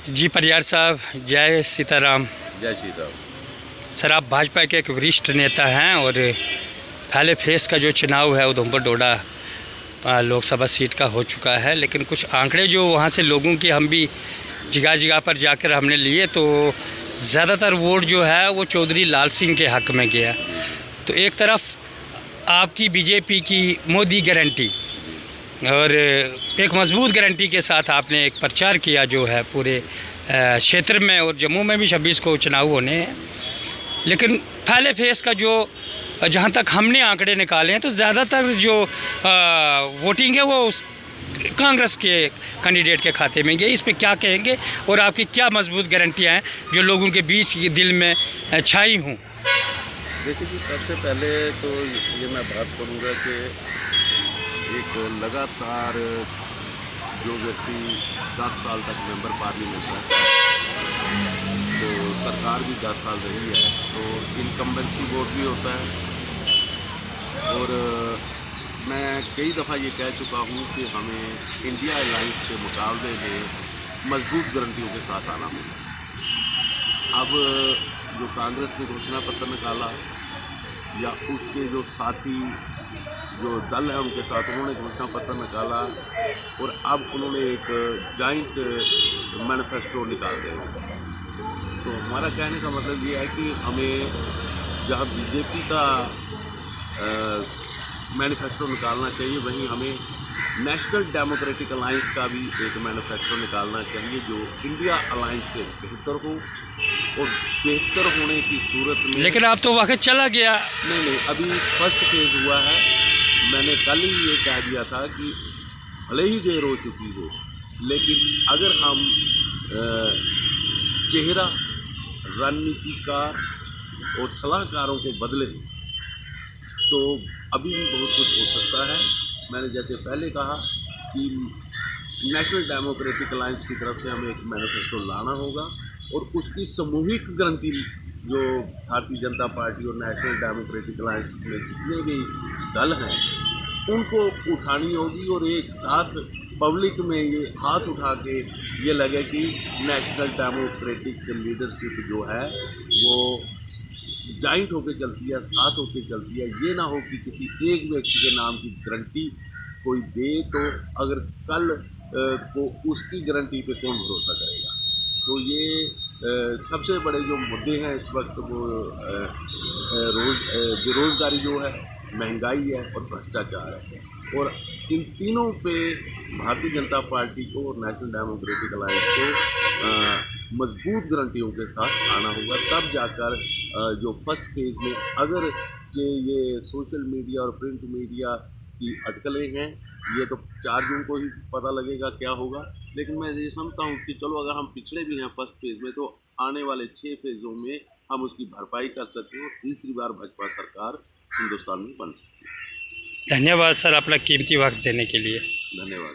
जी परियार साहब, जय सीताराम। जय श्री राम। सर, आप भाजपा के एक वरिष्ठ नेता हैं और पहले फेस का जो चुनाव है उधमपुर डोडा लोकसभा सीट का हो चुका है, लेकिन कुछ आंकड़े जो वहाँ से लोगों के हम भी जगह जगह पर जाकर हमने लिए तो ज़्यादातर वोट जो है वो चौधरी लाल सिंह के हक़ में गया। तो एक तरफ आपकी बीजेपी की मोदी गारंटी और एक मजबूत गारंटी के साथ आपने एक प्रचार किया जो है पूरे क्षेत्र में, और जम्मू में भी 26 को चुनाव होने हैं। लेकिन पहले फेस का जो जहाँ तक हमने आंकड़े निकाले हैं तो ज़्यादातर जो वोटिंग है वो कांग्रेस के कैंडिडेट के खाते में गई। इस पर क्या कहेंगे और आपकी क्या मजबूत गारंटियाँ हैं जो लोगों के बीच दिल में छाई हूँ? देखिए जी, सबसे पहले तो ये मैं बात करूँगा कि एक लगातार जो व्यक्ति 10 साल तक मेंबर पार्लियामेंट है, तो सरकार भी 10 साल रही है, तो इनकम्बेंसी वोट भी होता है। और मैं कई दफ़ा ये कह चुका हूँ कि हमें इंडिया अलायंस के मुकाबले में मजबूत गारंटियों के साथ आना होगा। अब जो कांग्रेस ने घोषणा पत्र निकाला या उसके जो साथी जो दल है उनके साथ उन्होंने घोषणा पत्र निकाला और अब उन्होंने एक जॉइंट मैनिफेस्टो निकाल दिया। तो हमारा कहने का मतलब ये है कि हमें जहाँ बीजेपी का मैनिफेस्टो निकालना चाहिए, वहीं हमें नेशनल डेमोक्रेटिक अलायंस का भी एक मैनिफेस्टो निकालना चाहिए जो इंडिया अलायंस से बेहतर हो। और बेहतर होने की सूरत में, लेकिन आप तो वाकई चला गया। नहीं, अभी फर्स्ट फेज हुआ है। मैंने कल ही ये कह दिया था कि भले ही देर हो चुकी हो, लेकिन अगर हम चेहरा, रणनीतिकार और सलाहकारों को बदले तो अभी भी बहुत कुछ हो सकता है। मैंने जैसे पहले कहा कि नेशनल डेमोक्रेटिक अलायंस की तरफ से हमें एक मैनिफेस्टो लाना होगा और उसकी सामूहिक गारंटी जो भारतीय जनता पार्टी और नेशनल डेमोक्रेटिक अलायंस में जितने भी दल हैं उनको उठानी होगी और एक साथ पब्लिक में ये हाथ उठा के ये लगे कि नेशनल डेमोक्रेटिक लीडरशिप जो है वो जॉइंट होकर चलती है, साथ होकर चलती है। ये ना हो कि किसी एक व्यक्ति के नाम की गारंटी कोई दे तो अगर कल को उसकी गारंटी पे कौन भरोसा करेगा। तो ये सबसे बड़े जो मुद्दे हैं इस वक्त वो बेरोज़गारी जो है, महंगाई है और भ्रष्टाचार है। और इन तीनों पे भारतीय जनता पार्टी को और नेशनल डेमोक्रेटिक अलायंस को मजबूत गारंटियों के साथ आना होगा। तब जाकर जो फर्स्ट फेज़ में अगर ये सोशल मीडिया और प्रिंट मीडिया की अटकलें हैं, ये तो 4 जून को ही पता लगेगा क्या होगा। लेकिन मैं ये समझता हूँ कि चलो अगर हम पिछड़े भी हैं फर्स्ट फेज़ में तो आने वाले 6 फेज़ों में हम उसकी भरपाई कर सकते हैं और तीसरी बार भाजपा सरकार हिंदुस्तान में बन सकती है। धन्यवाद सर अपना कीमती वक्त देने के लिए। धन्यवाद।